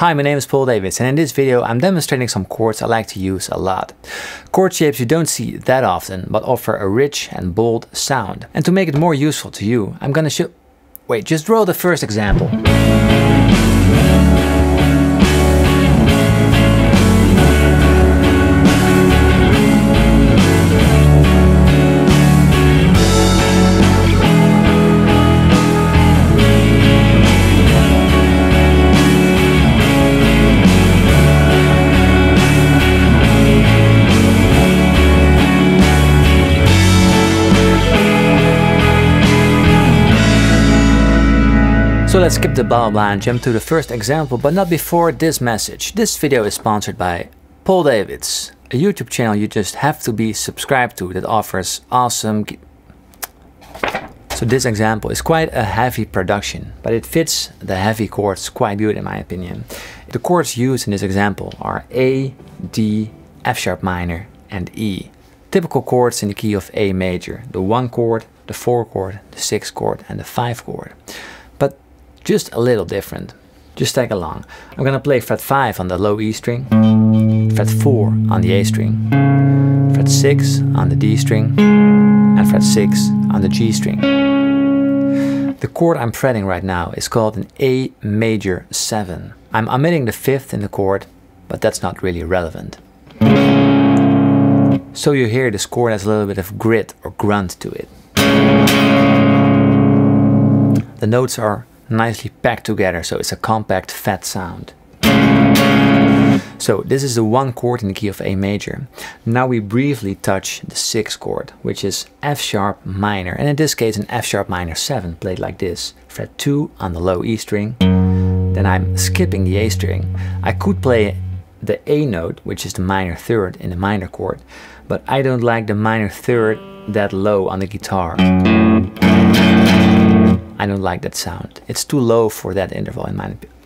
Hi, my name is Paul Davids, and in this video I'm demonstrating some chords I like to use a lot. Chord shapes you don't see that often, but offer a rich and bold sound. And to make it more useful to you, I'm gonna show... Wait, just roll the first example. So let's skip the blah blah and jump to the first example, but not before this message. This video is sponsored by Paul Davids, a YouTube channel you just have to be subscribed to that offers awesome... So this example is quite a heavy production, but it fits the heavy chords quite good in my opinion. The chords used in this example are A, D, F sharp minor and E. Typical chords in the key of A major, the 1 chord, the 4 chord, the 6 chord and the 5 chord. But just a little different. Just tag along. I'm gonna play fret 5 on the low E string, fret 4 on the A string, fret 6 on the D string, and fret 6 on the G string. The chord I'm fretting right now is called an A major 7. I'm omitting the 5th in the chord, but that's not really relevant. So you hear this chord has a little bit of grit or grunt to it. The notes are nicely packed together, so it's a compact fat sound. So this is the 1 chord in the key of A major. Now we briefly touch the 6th chord, which is F sharp minor, and in this case an F sharp minor 7 played like this. Fret 2 on the low E string, then I'm skipping the A string. I could play the A note, which is the minor 3rd in the minor chord, but I don't like the minor 3rd that low on the guitar. I don't like that sound. It's too low for that interval in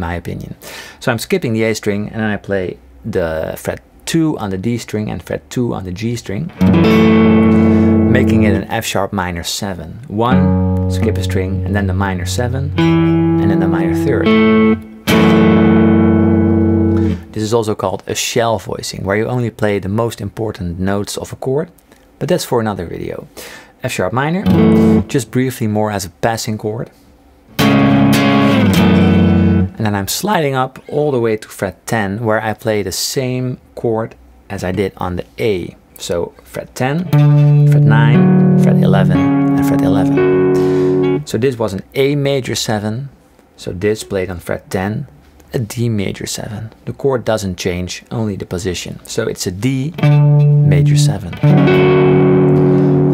my opinion. So I'm skipping the A string and then I play the fret 2 on the D string and fret 2 on the G string, making it an F sharp minor 7. 1, skip a string, and then the minor 7, and then the minor 3rd. This is also called a shell voicing, where you only play the most important notes of a chord, but that's for another video. F sharp minor, just briefly more as a passing chord. And then I'm sliding up all the way to fret 10, where I play the same chord as I did on the A. So fret 10, fret 9, fret 11, and fret 11. So this was an A major 7, so this played on fret 10, a D major 7. The chord doesn't change, only the position. So it's a D major 7.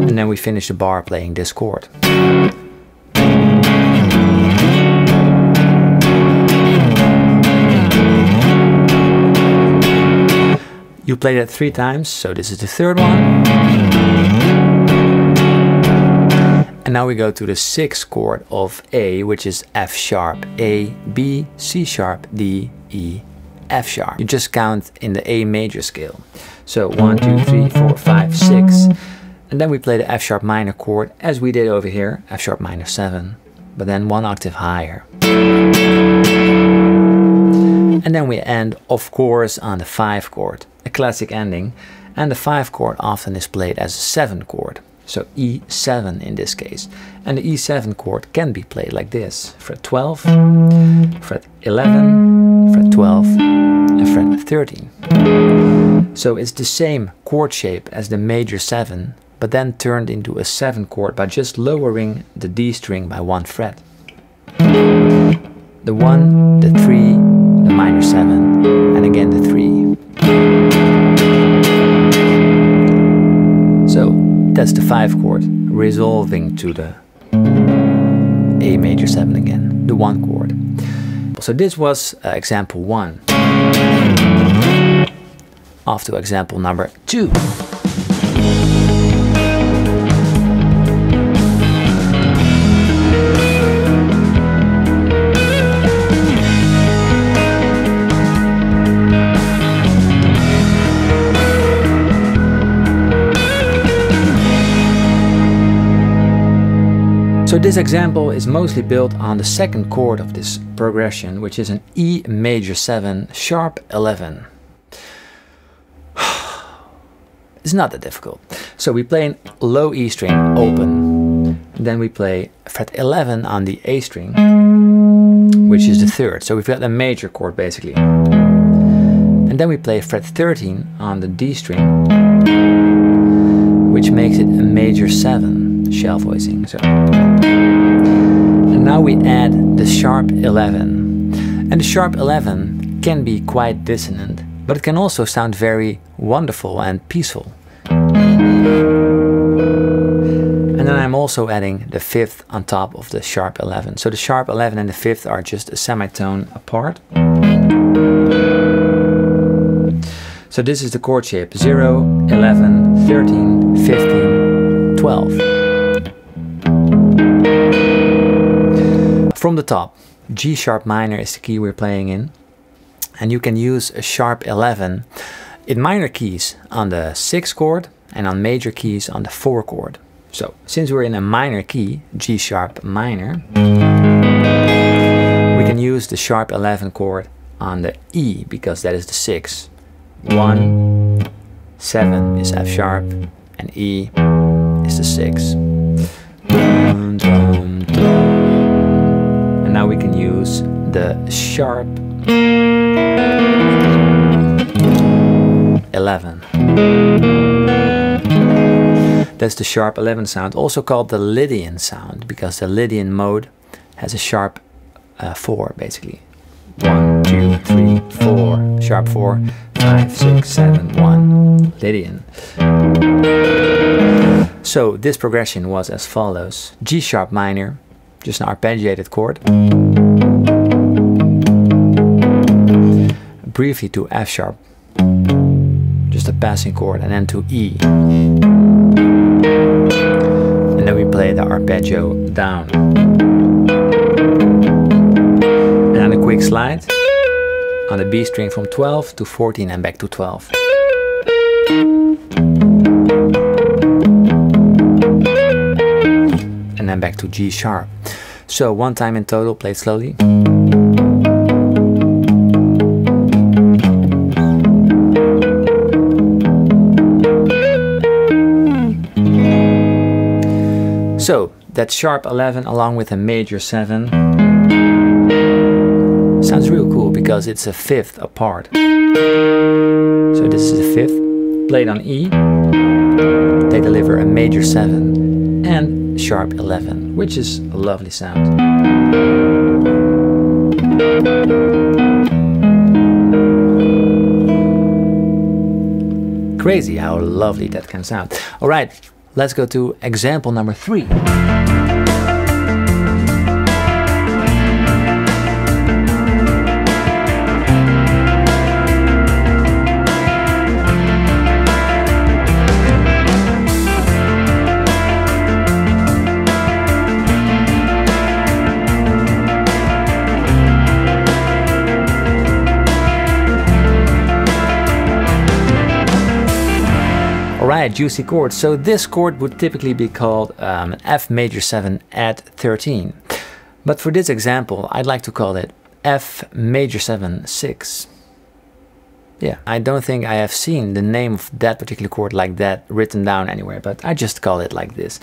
And then we finish the bar playing this chord. You play that 3 times, so this is the 3rd one. And now we go to the 6th chord of A, which is F sharp, A, B, C sharp, D, E, F sharp. You just count in the A major scale. So 1, 2, 3, 4, 5, 6. And then we play the F sharp minor chord as we did over here, F sharp minor 7, but then 1 octave higher. And then we end, of course, on the 5 chord, a classic ending. And the 5 chord often is played as a 7 chord, so E7 in this case. And the E7 chord can be played like this: fret 12, fret 11, fret 12, and fret 13. So it's the same chord shape as the major 7, but then turned into a 7 chord by just lowering the D string by 1 fret. The 1, the 3, the minor 7, and again the 3. So that's the 5 chord, resolving to the A major 7 again, the 1 chord. So this was example 1. Off to example number 2. So this example is mostly built on the second chord of this progression, which is an E major 7 sharp 11. It's not that difficult. So we play an low E string open, then we play fret 11 on the A string, which is the third. So we've got a major chord basically. And then we play fret 13 on the D string, which makes it a major 7 shell voicing. So, and now we add the sharp 11. And the sharp 11 can be quite dissonant, but it can also sound very wonderful and peaceful. And then I'm also adding the fifth on top of the sharp 11. So the sharp 11 and the fifth are just a semitone apart. So this is the chord shape 0, 11, 13, 15, 12. From the top, G sharp minor is the key we're playing in. And you can use a sharp 11 in minor keys on the 6th chord and on major keys on the 4 chord. So since we're in a minor key, G sharp minor, we can use the sharp 11 chord on the E because that is the 6. 1, 7 is F sharp, and E is the 6. And now we can use the sharp 11. That's the sharp 11 sound, also called the Lydian sound, because the Lydian mode has a sharp 4 basically. 1, 2, 3, 4, sharp 4, 5, 6, 7, 1, Lydian. So this progression was as follows: G sharp minor, just an arpeggiated chord, briefly to F sharp, just a passing chord, and then to E. And then we play the arpeggio down. And then a quick slide on the B string from 12 to 14 and back to 12. And then back to G sharp. So one time in total, play it slowly. So that sharp 11 along with a major 7 sounds real cool because it's a fifth apart. So this is the fifth, played on E, they deliver a major 7 and sharp 11, which is a lovely sound. Crazy how lovely that can sound. All right, let's go to example number 3. Alright, juicy chord. So this chord would typically be called an F major 7 add 13. But for this example, I'd like to call it F major 7 6. Yeah, I don't think I have seen the name of that particular chord like that written down anywhere, but I just call it like this.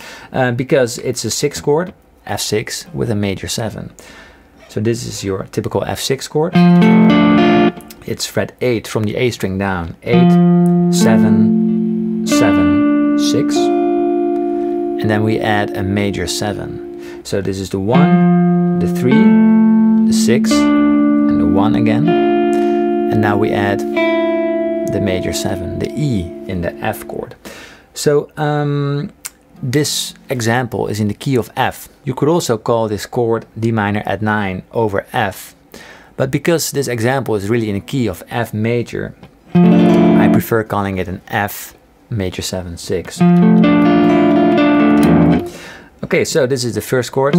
Because it's a 6th chord, F6, with a major 7. So this is your typical F6 chord. It's fret 8 from the A string down. 8, 7, 7, 6, and then we add a major 7. So this is the 1, the 3, the 6, and the 1 again. And now we add the major 7, the E in the F chord. So this example is in the key of F. You could also call this chord D minor add 9 over F. But because this example is really in the key of F major, I prefer calling it an F major 7 6. Okay, so this is the first chord,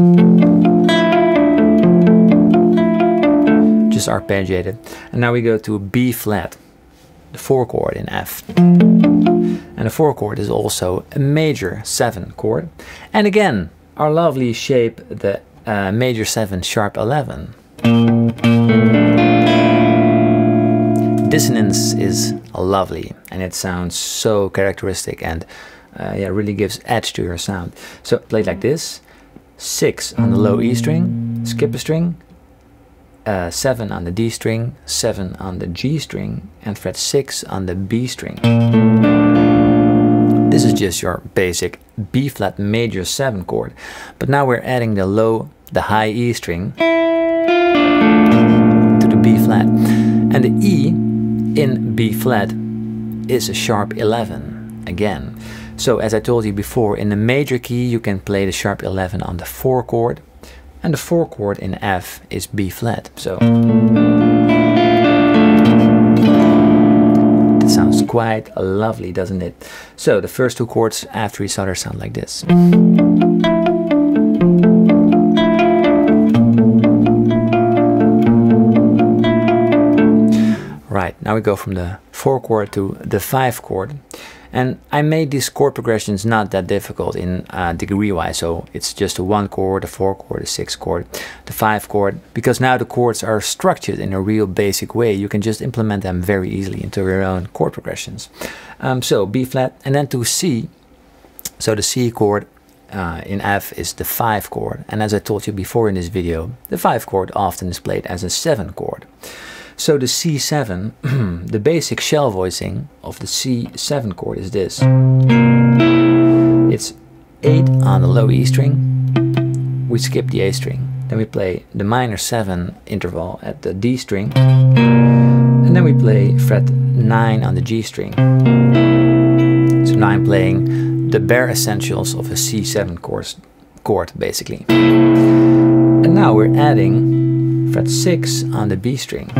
just arpeggiated, and now we go to B flat, the 4 chord in F, and the 4 chord is also a major 7 chord, and again our lovely shape, the major 7 sharp 11. Dissonance is lovely and it sounds so characteristic and yeah, really gives edge to your sound. So play it like this: 6 on the low E string, skip a string, 7 on the D string, 7 on the G string, and fret 6 on the B string. This is just your basic B flat major 7 chord, but now we're adding the high E string to the B flat, and the E in B flat is a sharp 11 again. So as I told you before, in the major key you can play the sharp 11 on the 4 chord, and the 4 chord in F is B flat. So that sounds quite lovely, doesn't it? So the first 2 chords after each other sound like this. Right, now we go from the 4 chord to the 5 chord. And I made these chord progressions not that difficult in degree-wise, so it's just a 1 chord, a 4 chord, a 6 chord, the 5 chord, because now the chords are structured in a real basic way. You can just implement them very easily into your own chord progressions. So B flat, and then to C. So the C chord in F is the 5 chord, and as I told you before in this video, the 5 chord often is played as a 7 chord. So the C7, the basic shell voicing of the C7 chord is this. It's 8 on the low E string, we skip the A string, then we play the minor 7 interval at the D string, and then we play fret 9 on the G string. So now I'm playing the bare essentials of a C7 chord basically. And now we're adding fret 6 on the B string,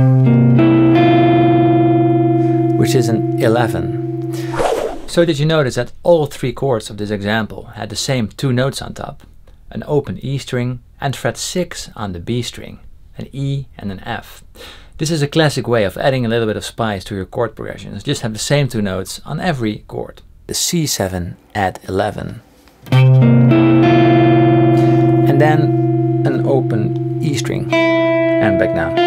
which is an 11. So did you notice that all 3 chords of this example had the same 2 notes on top? An open E string and fret 6 on the B string, an E and an F. This is a classic way of adding a little bit of spice to your chord progressions. Just have the same 2 notes on every chord. The C7 at 11. And then an open E string. And back down.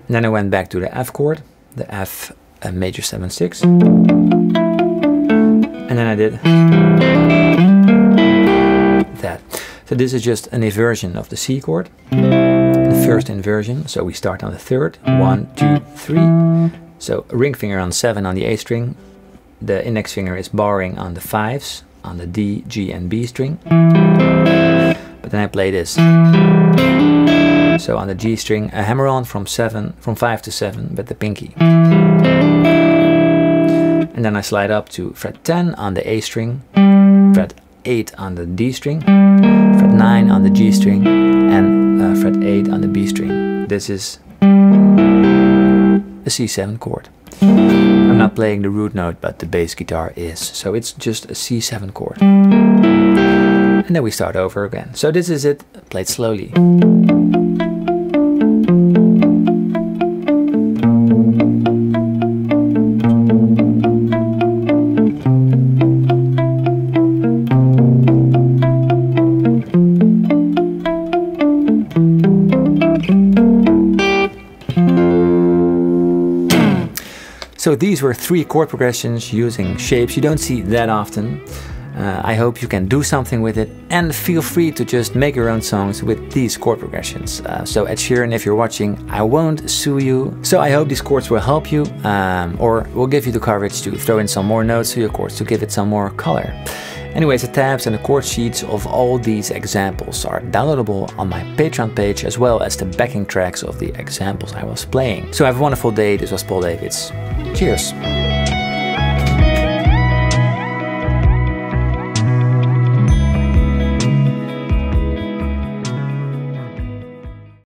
And then I went back to the F chord, the F major 7/6, and then I did that. So this is just an inversion of the C chord, the first inversion. So we start on the 3rd, 1, 2, 3. So ring finger on 7 on the A string. The index finger is barring on the 5s, on the D, G and B string. But then I play this. So on the G string, a hammer on from 5 to 7 with the pinky. And then I slide up to fret 10 on the A string, fret 8 on the D string, fret 9 on the G string, and fret 8 on the B string. This is a C7 chord. I'm not playing the root note, but the bass guitar is. So it's just a C7 chord. And then we start over again. So this is it, played slowly. So these were 3 chord progressions using shapes you don't see that often. I hope you can do something with it, and feel free to just make your own songs with these chord progressions. So Ed Sheeran, if you're watching, I won't sue you. So I hope these chords will help you, or will give you the courage to throw in some more notes to your chords to give it some more color. Anyways, the tabs and the chord sheets of all these examples are downloadable on my Patreon page, as well as the backing tracks of the examples I was playing. So have a wonderful day. This was Paul Davids. Cheers.